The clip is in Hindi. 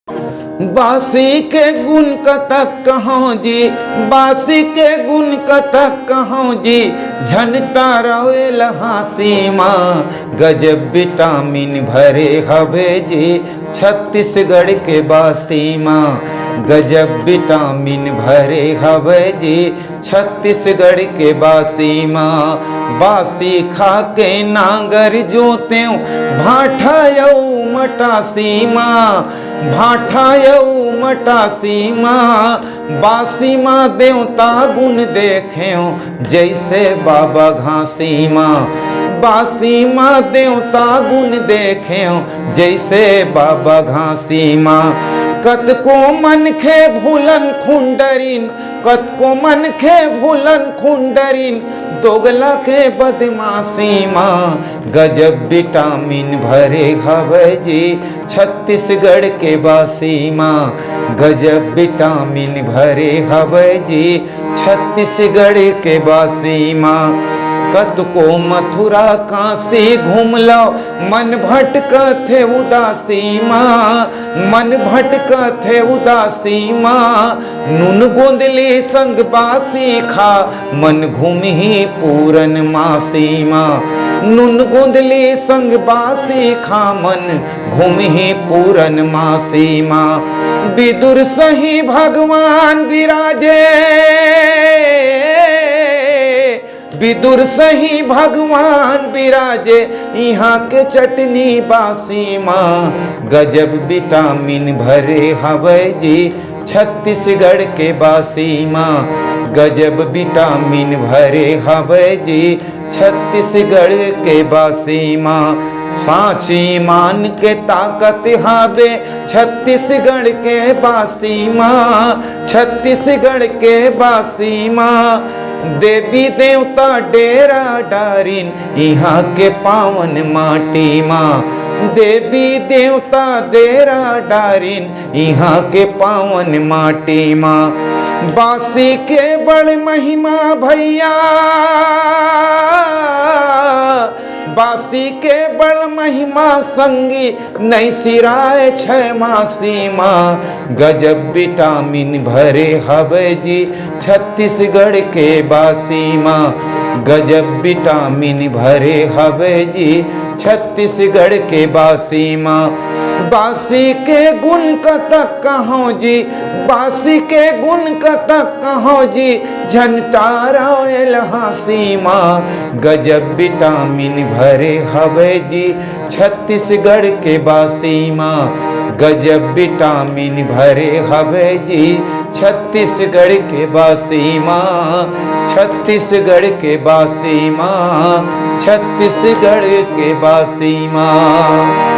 बासी के गुण कतक कहूँ जी, बासी के गुण कतक कहूँ जी, झनटा रोएल हाँसी माँ। गजब विटामिन भरे हवे जी, छत्तीसगढ़ के बासी माँ। गजब विटामिन भरे हवे जी, छत्तीसगढ़ के बासी माँ। बासी खा के नांगर जोते भाठा मटासी माँ, भाठा मटासी माँ। बासी माँ देवता गुण देखें जैसे बाबा घासी माँ। बासी माँ देवता गुण देखें जैसे बाबा घासी माँ। कतको मन खे भूलन खुंडरिन, कतको मन खे भूलन खुंडरिन, दोगला के बदमाशी माँ। गजब विटामिन भरे हवे जी, छत्तीसगढ़ के बासी माँ। गजब विटामिन भरे हवे जी, छत्तीसगढ़ के बासी माँ। कतको मथुरा काशी घूम लो, मन भटक थे उदासी माँ। मन भटक थे उदासी माँ। नून गोंदली संग बासी खा, मन घूम ही पूरन मासी माँ। नून गोंदली संग बासी खा, मन घूम ही पूरन मासी माँ। विदुर सही भगवान विराजे, विदुर सही भगवान विराजे, यहाँ के चटनी बासी माँ। गजब विटामिन भरे हवे जी, छत्तीसगढ़ के बासी माँ। गजब विटामिन भरे हवे जी, छत्तीसगढ़ के बासी माँ। सांची मान के ताकत हावे छत्तीसगढ़ के बासी माँ। छत्तीसगढ़ के बासी माँ। देवी देवता डेरा डारिन, यहाँ के पावन माटी माँ। देवी देवता डेरा डारिन, यहाँ के पावन माटी माँ। बासी के बड़ महिमा भैया, बासी के बड़ महिमा संगी, नहीं सिराए छह मासी माँ। गजब विटामिन भरे हवे जी, छत्तीसगढ़ के बासी माँ। गजब विटामिन भरे हवे जी, छत्तीसगढ़ के बासी माँ। बासी के गुण कतक कहूँ जी, बासी के गुण कतक कहूँ जी, झनटा रोएल हाँसी माँ। गजब विटामिन भरे हवे जी, छत्तीसगढ़ के बासी माँ। गजब विटामिन भरे हवे जी, छत्तीसगढ़ के बासी माँ। छत्तीसगढ़ के बासी माँ। छत्तीसगढ़ के बासी माँ।